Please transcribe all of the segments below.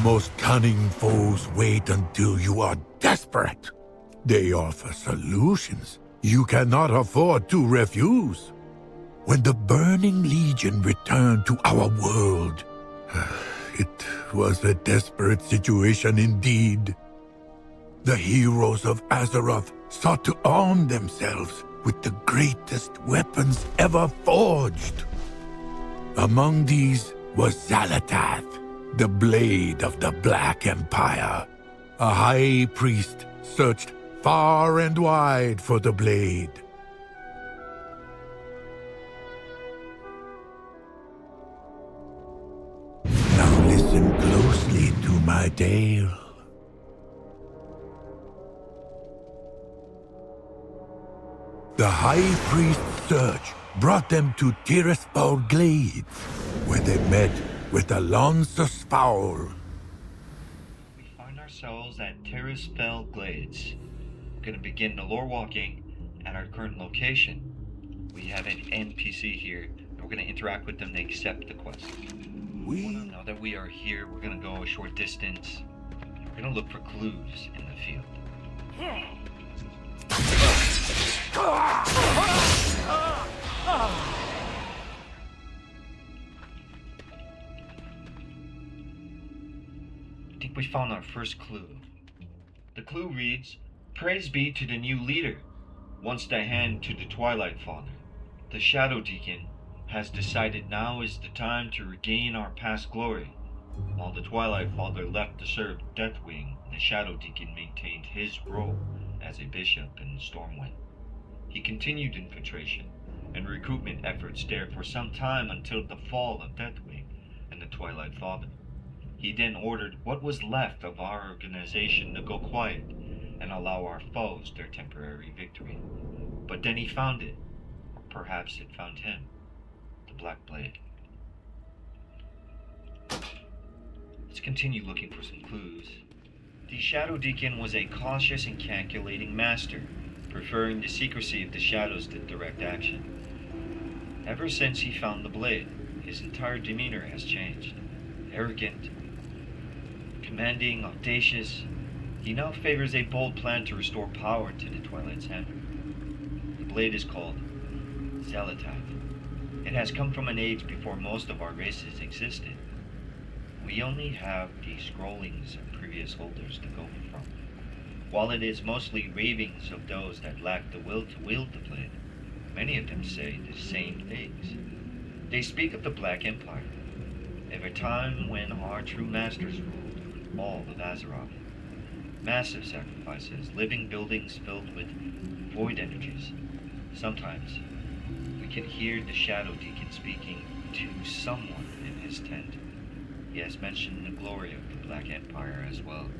most cunning foes wait until you are desperate. They offer solutions you cannot afford to refuse. When the Burning Legion returned to our world, it was a desperate situation indeed. The heroes of Azeroth sought to arm themselves with the greatest weapons ever forged. Among these was Xal'atath, the blade of the Black Empire. A high priest searched far and wide for the blade. Now listen closely to my tale. The High Priest's search brought them to Tirisfal Glades, where they met with Alonsus Fowl. We find ourselves at Tirisfal Glades. We're going to begin the lore walking at our current location. We have an NPC here, and we're going to interact with them to accept the quest. Now that we are here, we're going to go a short distance. We're going to look for clues in the field. I think we found our first clue. The clue reads, "Praise be to the new leader. Once the hand to the Twilight Father. The Shadow Deacon has decided now is the time to regain our past glory. While the Twilight Father left to serve Deathwing, the Shadow Deacon maintained his role as a bishop in Stormwind. He continued infiltration and recruitment efforts there for some time until the fall of Deathwing and the Twilight Father. He then ordered what was left of our organization to go quiet and allow our foes their temporary victory. But then he found it, or perhaps it found him, the Black Blade." Let's continue looking for some clues. The Shadow Deacon was a cautious and calculating master, preferring the secrecy of the shadows to direct action. Ever since he found the blade, his entire demeanor has changed. Arrogant, commanding, audacious, he now favors a bold plan to restore power to the Twilight's Hammer. The blade is called Xal'atath. It has come from an age before most of our races existed. We only have the scrollings of previous holders to go from. While it is mostly ravings of those that lack the will to wield the blade, many of them say the same things. They speak of the Black Empire, of a time when our true masters ruled all of Azeroth. Massive sacrifices, living buildings filled with void energies. Sometimes we can hear the Shadow Deacon speaking to someone in his tent. He has mentioned the glory of the Black Empire as well.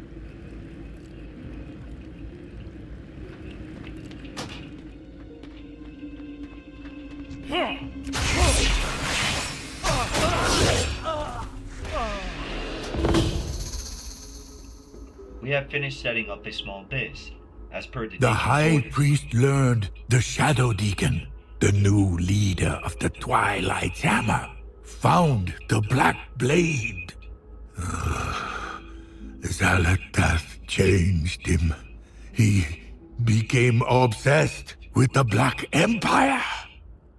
We have finished setting up a small base. As per the High orders. Priest learned the Shadow Deacon, the new leader of the Twilight's Hammer, found the Black Blade. Xal'atath changed him. He became obsessed with the Black Empire.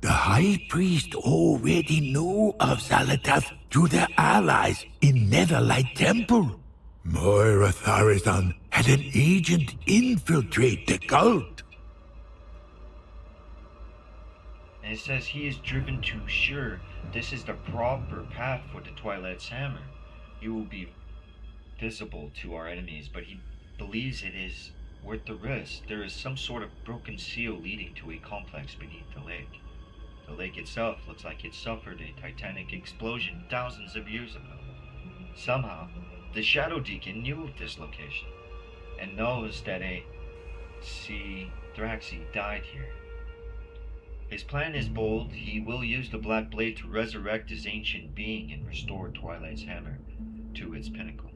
The High Priest already knew of Xal'atath through their allies in Netherlight Temple. Moira Tharizan had an agent infiltrate the cult. And it says he is driven to sure this is the proper path for the Twilight's Hammer. He will be visible to our enemies, but he believes it is worth the risk. There is some sort of broken seal leading to a complex beneath the lake. The lake itself looks like it suffered a titanic explosion thousands of years ago. Somehow, the Shadow Deacon knew of this location, and knows that a Thraxi died here. His plan is bold. He will use the Black Blade to resurrect his ancient being and restore Twilight's Hammer to its pinnacle.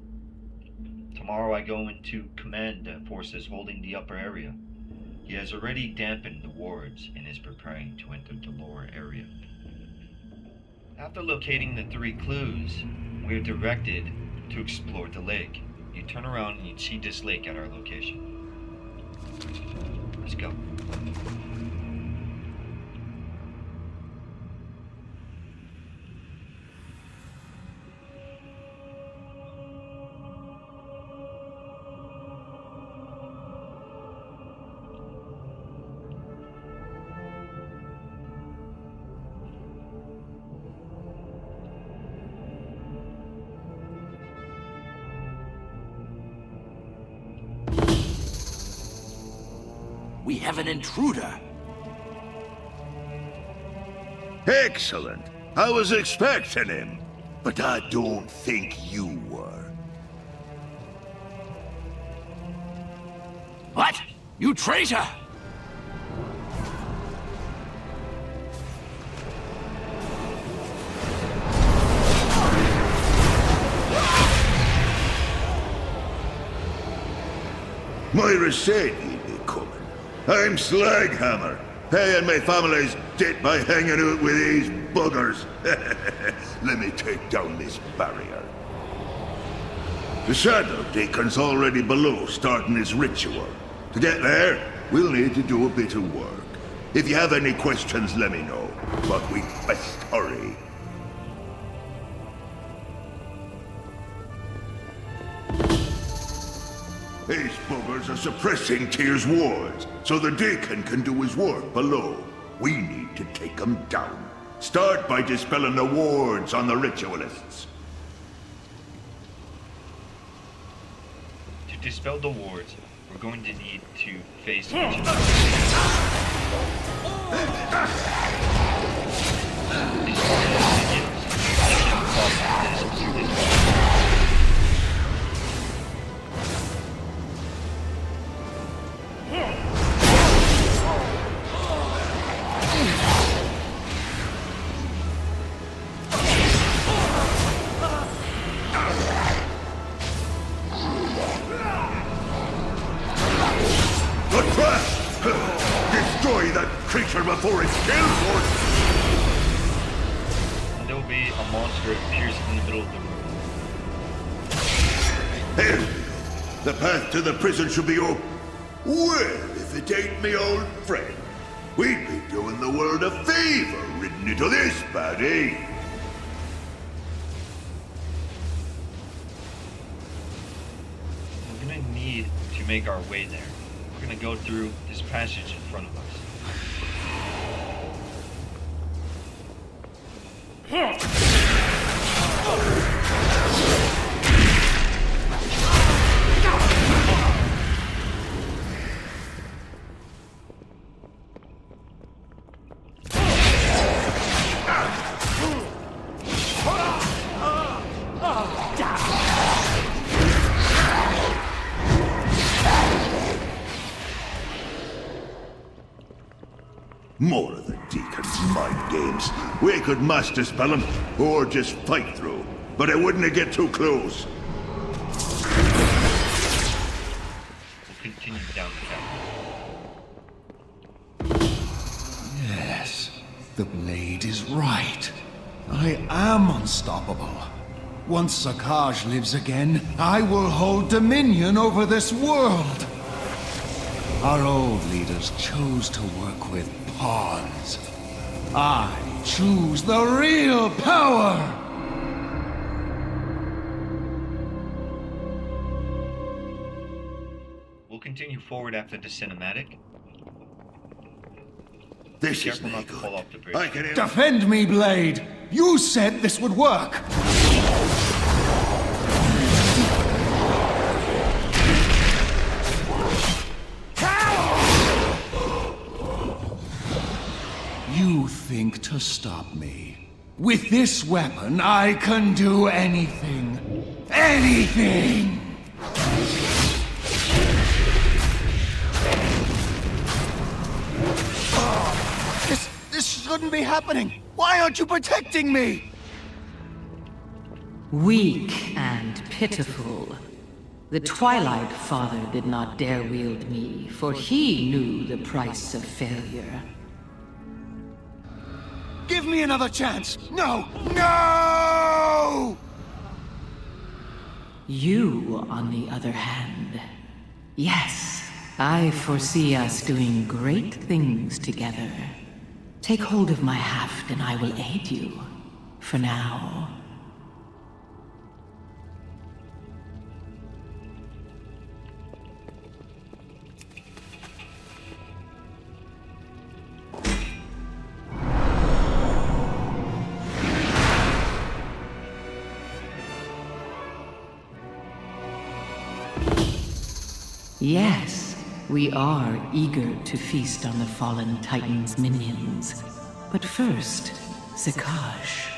Tomorrow I go in to command the forces holding the upper area. He has already dampened the wards and is preparing to enter the lower area. After locating the 3 clues, we are directed to explore the lake. You turn around and you see this lake at our location. Let's go. We have an intruder. Excellent. I was expecting him, but I don't think you were. What? You traitor! Moira said he'd be coming. I'm Slaghammer, paying my family's debt by hanging out with these buggers. Let me take down this barrier. The Shadow Deacon's already below, starting his ritual. To get there, we'll need to do a bit of work. If you have any questions, let me know. But we best hurry. These buggers are suppressing Tyr's wards, so the Deacon can do his work below. We need to take them down. Start by dispelling the wards on the ritualists. To dispel the wards, we're going to need to face each Destroy that creature before it's killed, and there will be a monster that appears in the middle of the room. Here, the path to the prison should be open. Well, if it ain't me old friend, we'd be doing the world a favor ridden into this bad, eh? We're gonna need to make our way there. We're gonna go through this passage in front of us. More of the Deacon's mind games. We could mass dispel him, or just fight through. But I wouldn't get too close. We'll continue down the cavern. Yes, the blade is right. I am unstoppable. Once Sakaj lives again, I will hold dominion over this world. Our old leaders chose to work with pawns. I choose the real power! We'll continue forward after the cinematic. This is Careful no not to fall good. off the bridge. I can... Defend me, Blade! You said this would work! You think to stop me. With this weapon, I can do anything. Anything! This shouldn't be happening! Why aren't you protecting me? Weak and pitiful. The Twilight Father did not dare wield me, for he knew the price of failure. Give me 'Give me another chance! No! No! You, on the other hand, yes, I foresee us doing great things together. Take hold of my haft and I will aid you. For now. Yes, we are eager to feast on the fallen Titan's minions. But first, Zakash.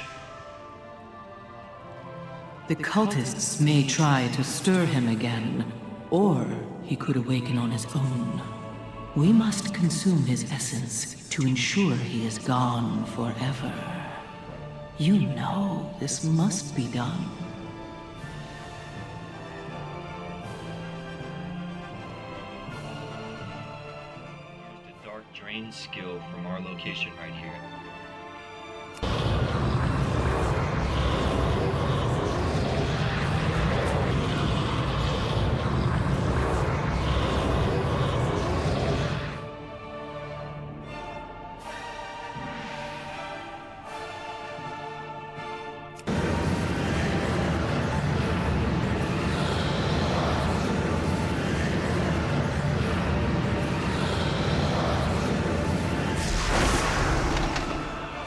The cultists may try to stir him again, or he could awaken on his own. We must consume his essence to ensure he is gone forever. You know this must be done. Here's the Dark Drain skill from our location right here.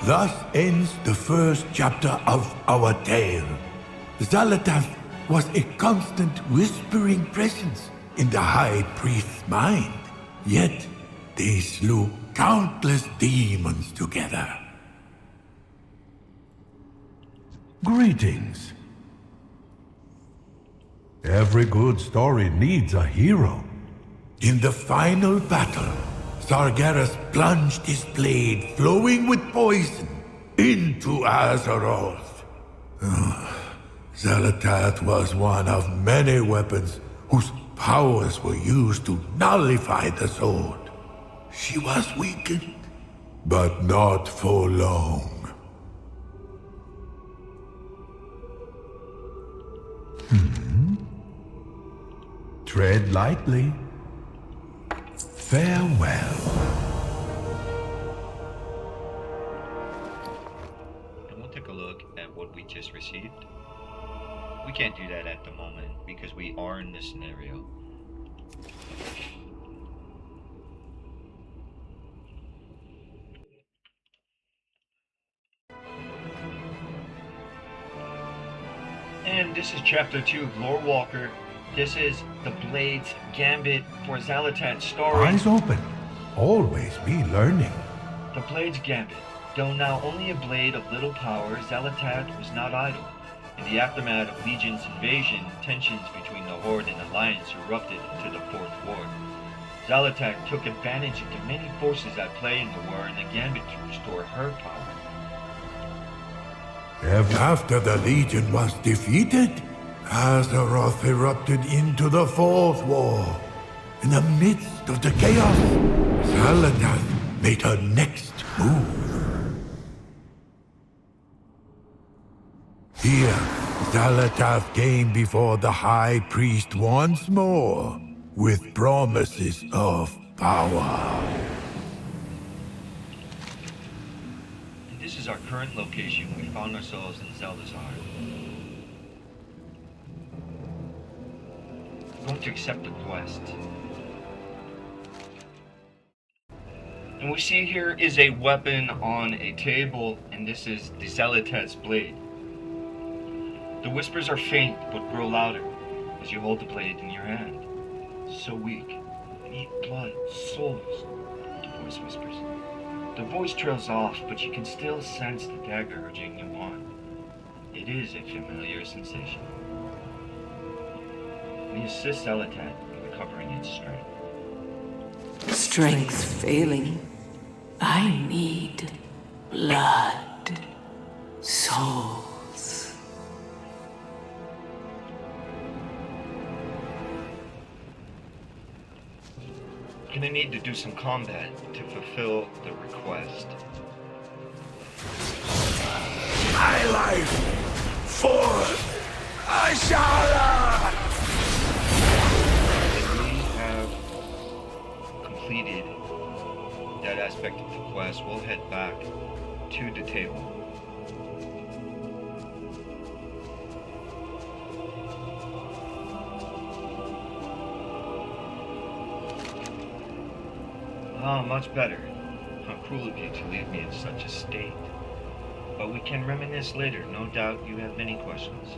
Thus ends the first chapter of our tale. Xal'atath was a constant whispering presence in the High Priest's mind. Yet, they slew countless demons together. Greetings. Every good story needs a hero. In the final battle, Sargeras plunged his blade, flowing with poison, into Azeroth. Xal'atath was one of many weapons whose powers were used to nullify the sword. She was weakened, but not for long. Tread lightly. Farewell. And we'll take a look at what we just received. We can't do that at the moment because we are in this scenario. And this is chapter 2 of Lore Walker. This is the Blade's Gambit for Xal'atath's story. Eyes open. Always be learning. The Blade's Gambit. Though now only a blade of little power, Xal'atath was not idle. In the aftermath of Legion's invasion, tensions between the Horde and Alliance erupted into the Fourth War. Xal'atath took advantage of the many forces at play in the war and the Gambit to restore her power. After the Legion was defeated, Azeroth erupted into the Fourth War. In the midst of the chaos, Xal'atath made her next move. Here, Xal'atath came before the High Priest once more, with promises of power. And this is our current location. We found ourselves in Zeldazar. We're going to accept the quest. And we see here is a weapon on a table, and this is the Xal'atath's blade. The whispers are faint, but grow louder as you hold the blade in your hand. So weak. Eat blood, souls, the voice whispers. The voice trails off, but you can still sense the dagger urging you on. It is a familiar sensation. We assist Xal'atath in recovering its strength. Strength failing. I need blood. Souls. Gonna need to do some combat to fulfill the request. My life for Ashala! quest, we'll head back to the table. Ah, much better. How cruel of you to leave me in such a state. But we can reminisce later. No doubt you have many questions.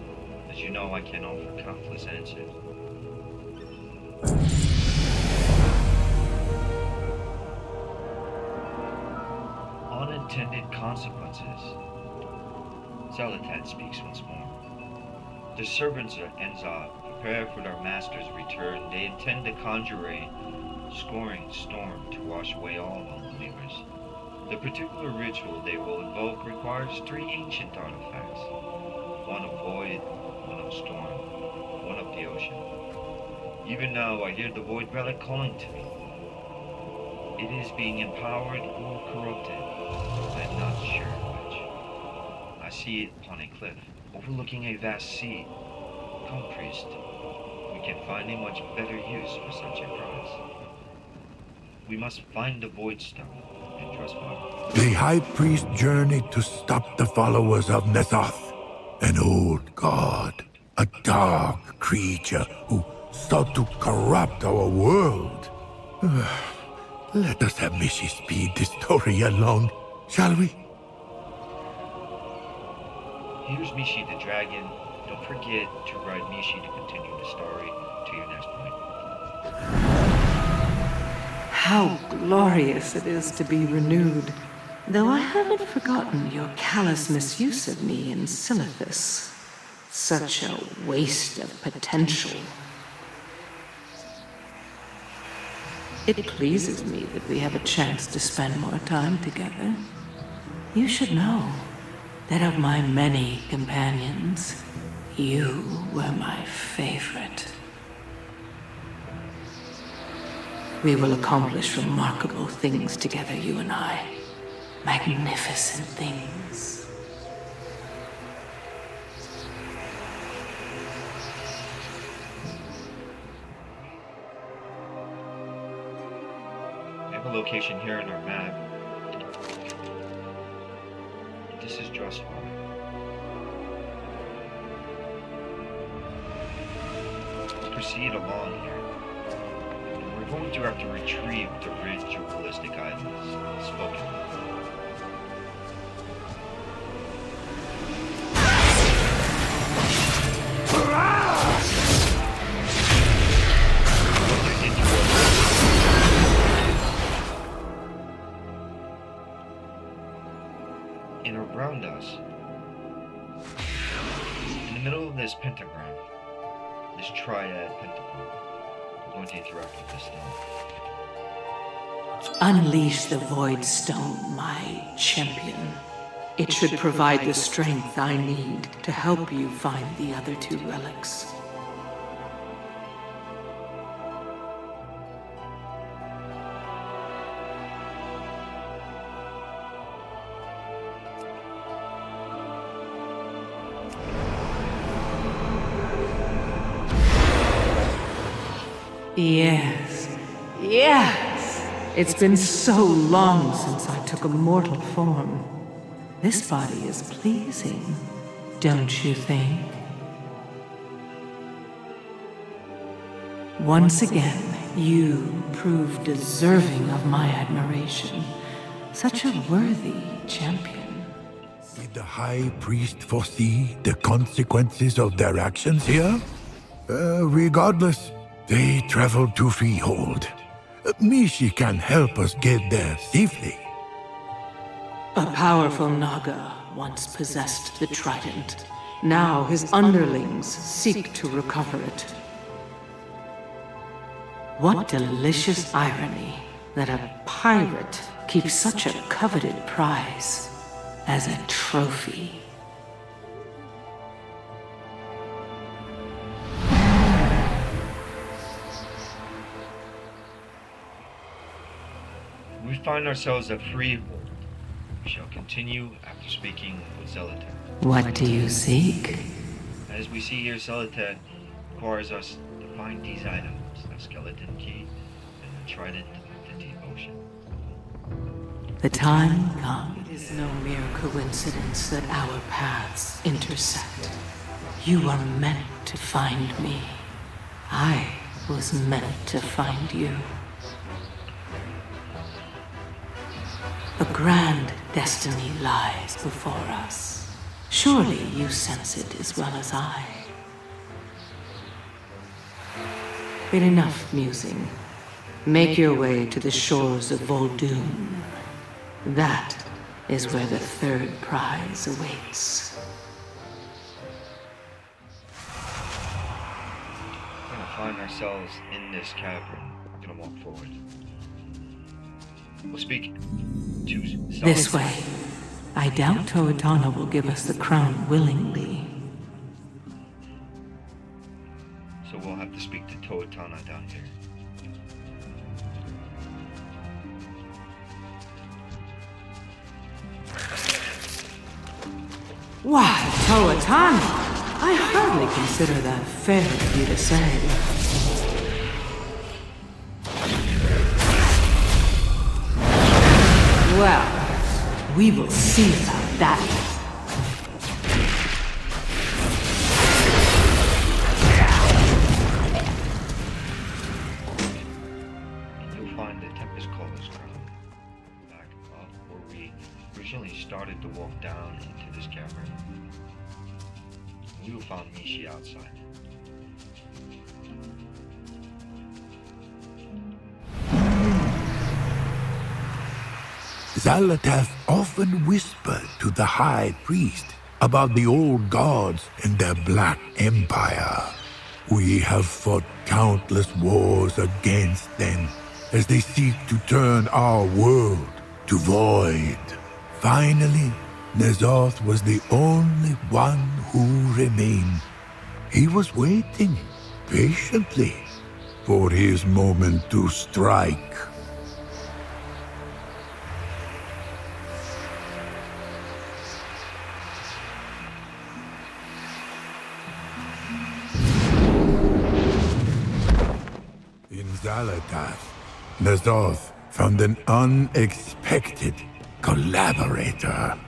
As you know, I can offer countless answers. Unintended consequences. Xal'atath speaks once more. The servants of Xal'atath prepare for their master's return. They intend to conjure a scoring storm to wash away all unbelievers. The particular ritual they will invoke requires 3 ancient artifacts. One of void, one of storm, one of the ocean. Even now I hear the void relic calling to me. It is being empowered or corrupted. I am not sure which. I see it upon a cliff, overlooking a vast sea. Come, priest. We can find a much better use for such a prize. We must find the void stone and trust God. The High Priest journeyed to stop the followers of Xal'atath, an old god, a dark creature who sought to corrupt our world. Let us have Mishi speed this story along, shall we? Here's Mishi the dragon. Don't forget to ride Mishi to continue the story to your next point. How glorious it is to be renewed. Though I haven't forgotten your callous misuse of me in Xal'atath. Such a waste of potential. It pleases me that we have a chance to spend more time together. You should know that of my many companions, you were my favorite. We will accomplish remarkable things together, you and I. Magnificent things. We have a location here on our map. This is Drustwall. Let's proceed along here. We're going to have to retrieve the ritualistic items spoken of. And around us, in the middle of this pentagram, this triad pentagram, I'm going to interact with this thing. Unleash the Void Stone, my champion. It should provide the strength I need to help you find the other 2 relics. Yes, yes! It's been so long since I took a mortal form. This body is pleasing, don't you think? Once again, you prove deserving of my admiration. Such a worthy champion. Did the High Priest foresee the consequences of their actions here? Regardless, they traveled to Freehold. Mishi can help us get there safely. A powerful Naga once possessed the trident. Now his underlings seek to recover it. What delicious irony that a pirate keeps such a coveted prize as a trophy. We find ourselves at Freehold. We shall continue after speaking with Xal'atath. What do you seek? As we see here, Xal'atath requires us to find these items, a skeleton key and a trident of the deep ocean. The time comes. It is no mere coincidence that our paths intersect. You are meant to find me. I was meant to find you. A grand destiny lies before us. Surely you sense it as well as I. But enough musing. Make your way to the shores of Vol'dun. That is where the third prize awaits. We're gonna find ourselves in this cavern. We're gonna walk forward. We'll speak to Xal'atath. This way. I doubt To'atana will give us the crown willingly. So we'll have to speak to To'atana down here. Why, To'atana? I hardly consider that fair of you to say. Well, we will see about that. You'll find the Tempest Caller's crown back up where we originally started to walk down into this cavern. We will find Mishi outside. Xal'atath often whispered to the High Priest about the old gods and their Black Empire. We have fought countless wars against them as they seek to turn our world to void. Finally, Xal'atath was the only one who remained. He was waiting patiently for his moment to strike. In Xal'atath, Xal'atath found an unexpected collaborator.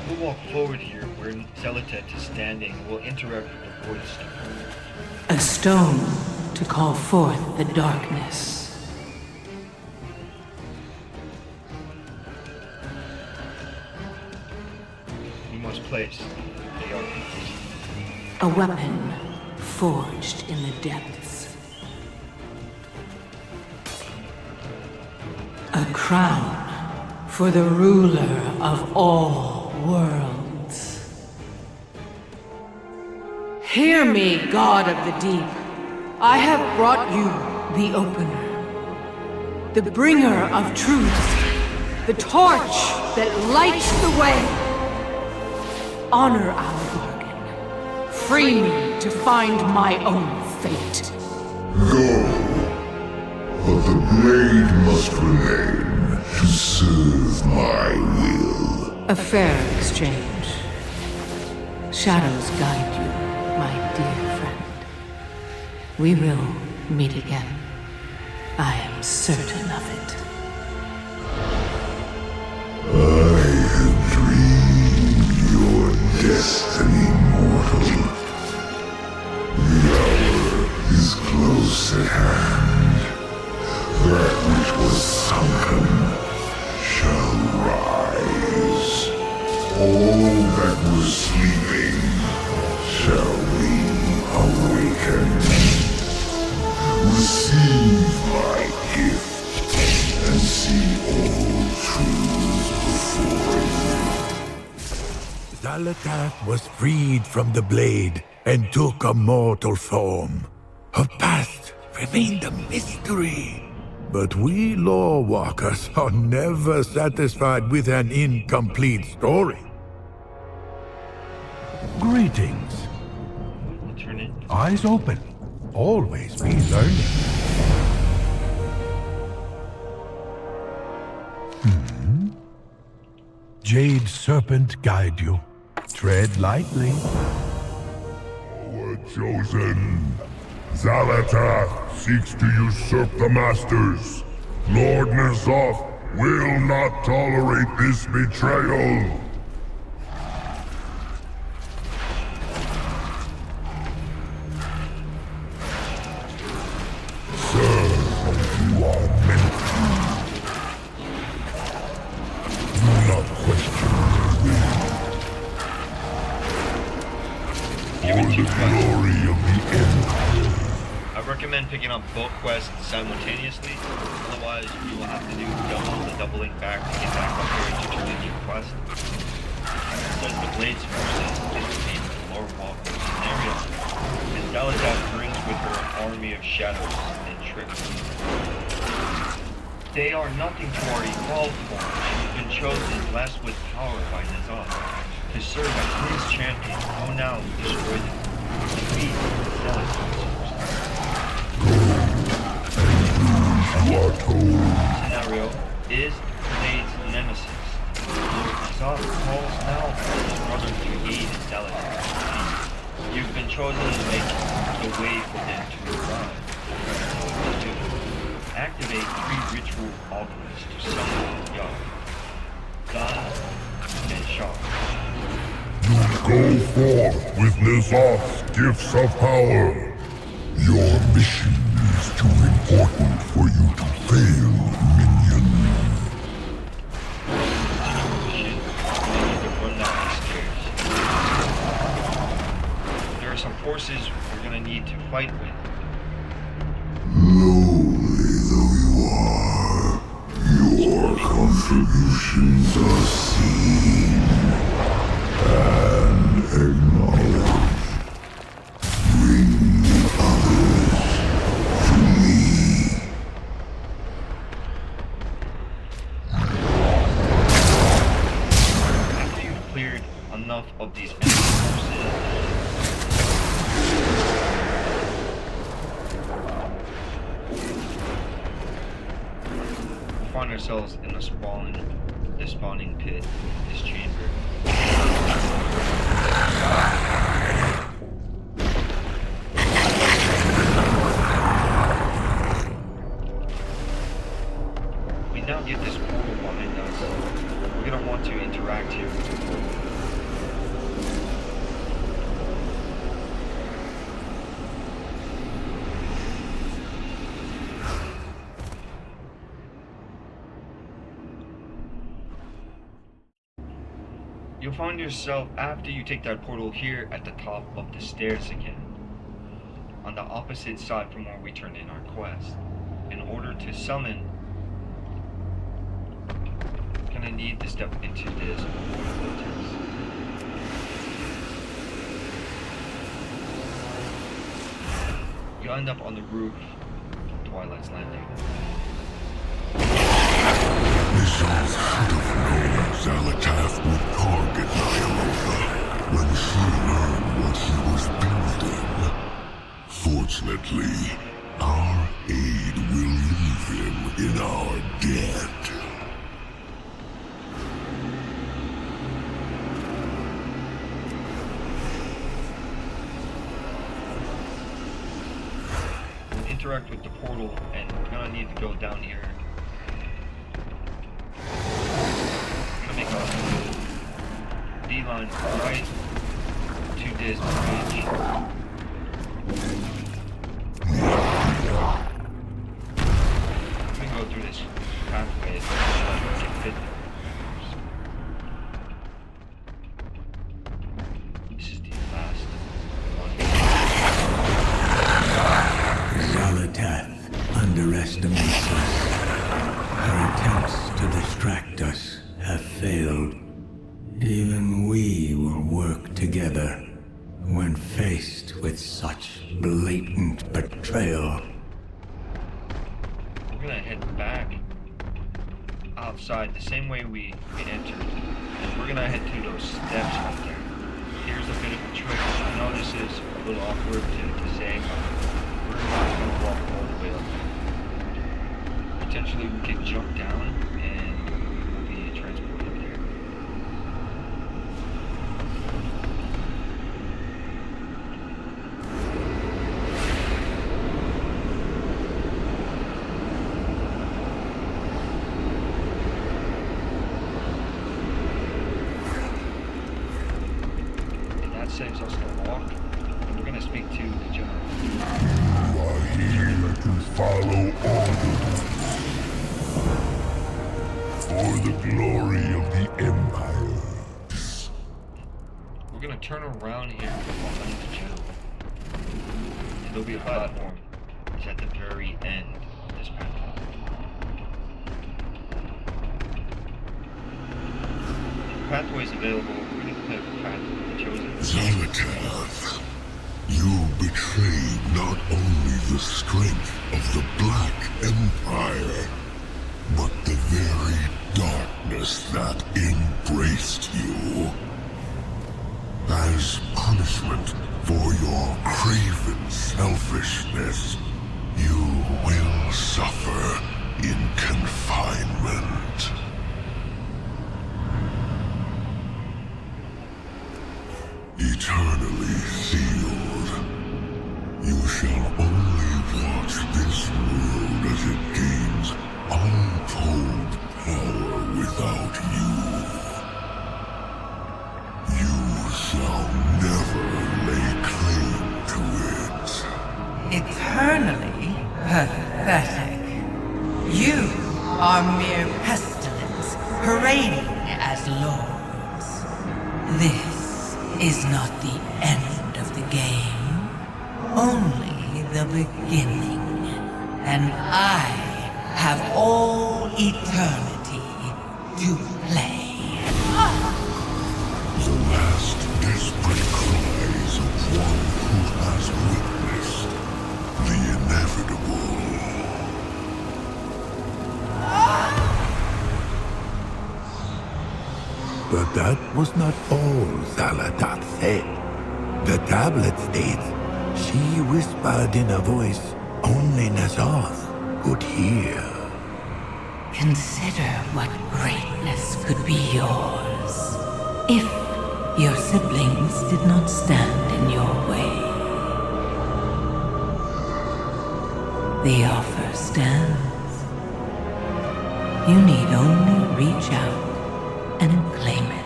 We'll walk forward here where Xal'atath is standing. We'll interact with the Void Stone. A stone to call forth the darkness. We must place the darkness. A weapon forged in the depths. A crown for the ruler of all worlds. Hear me, God of the Deep. I have brought you the Opener, the bringer of truth, the torch that lights the way. Honor our bargain. Free me to find my own fate. Go. But the blade must remain to serve my will. A fair exchange. Shadows guide you, my dear friend. We will meet again. I am certain of it. I have dreamed your destiny, mortal. The hour is close at hand. That which was sunken shall rise. All that was sleeping shall be awakened. Receive my gift and see all truths before you. Xal'atath was freed from the blade and took a mortal form. Her past remained a mystery. But we lore walkers are never satisfied with an incomplete story. Greetings. We'll turn it. Eyes open. Always be learning. Jade Serpent guide you. Tread lightly. Our chosen Xal'atath seeks to usurp the Masters. Lord N'Zoth will not tolerate this betrayal. Serve as you are meant to. Do not question his will. For the glory of the Empire. I recommend picking up both quests simultaneously, otherwise you will have to do the doubling back to get back up here to turn in your quest. Says the Blade's forces dissipate the lower Walker scenario, and Xal'atath brings with her an army of shadows and tricks. They are nothing to our evolved form. She's been chosen blessed with power by N'Zoth to serve as his champion. Go now and destroy them. Defeat Xal'atath. Scenario is Blade's nemesis. Lord N'Zoth calls now for his brother to aid Xal'atath. You've been chosen to make the way for them to arrive. Activate 3 ritual alchemists to summon Yah, God, and Shah. Go forth with N'Zoth's gifts of power. Your mission is too important for you to fail, minion. There are some forces we're gonna need to fight with. Lowly though you are, your contributions are seen and acknowledged. Bring the others to me. After you've cleared enough of these enemy forces, we find ourselves in the spawning pit, this chamber. We now get this portal behind us. We're gonna want to interact here with the portal. You'll find yourself, after you take that portal, here at the top of the stairs again, on the opposite side from where we turned in our quest. In order to summon, you're gonna need to step into this vortex. You end up on the roof of Twilight's Landing. N'Zoth should have known Xal'atath would target Ny'alotha when she learned what he was building. Fortunately, our aid will leave him in our debt. We'll interact with the portal, and we're gonna need to go down here. Make a beeline right to this bridge. We can go through this pathway. This is the last one. Xal'atath underestimates us. Her attempts to distract us have failed. Even we will work together when faced with such blatant betrayal. We're gonna head back outside the same way we entered. And we're gonna head to those steps up there. Here's a bit of a trick. I know this is a little awkward to say, but we're not gonna walk all the way up there. Potentially we could jump down and we'll be transported there. walk. We're gonna speak to the general. You are here to follow orders. For the glory of the Empire. We're gonna turn around here and walk on the channel. And there'll be a platform. It's at the very end of this path. Pathways available. We're gonna click path chosen. Xal'atath, you betrayed not only the strength of the Black Empire, but the very darkness that embraced you. As punishment for your craven selfishness, you will suffer in confinement. Eternally sealed. You shall only watch this world as it gains untold power without you. You shall never lay claim to it. Eternally pathetic. You are mere pestilence, parading as lords. This is not the end of the game, only the beginning. And I have all eternity to play. The last desperate cries of one who has witnessed the inevitable. But that was not all Xal'atath said. The tablet states she whispered in a voice only Nazoth could hear. Consider what greatness could be yours if your siblings did not stand in your way. The offer stands. You need only reach out and claim it.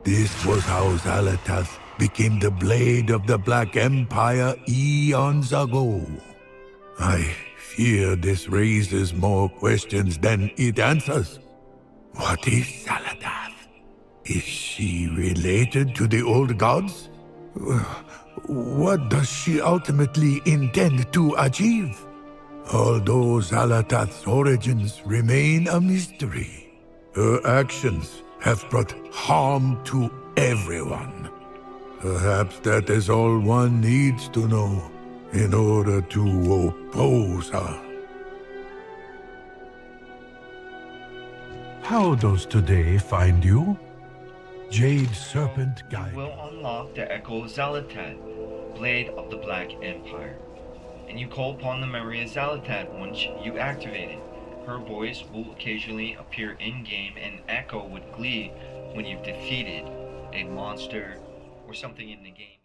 This was how Xal'atath became the blade of the Black Empire eons ago. I fear this raises more questions than it answers. What is Xal'atath? Is she related to the old gods? What does she ultimately intend to achieve? Although Xal'atath's origins remain a mystery, her actions have brought harm to everyone. Perhaps that is all one needs to know in order to oppose her. How does today find you? Jade Serpent Guide. You will unlock the Echo Xal'atath, Blade of the Black Empire. And you call upon the memory of Xal'atath once you activate it. Her voice will occasionally appear in-game and echo with glee when you've defeated a monster or something in the game.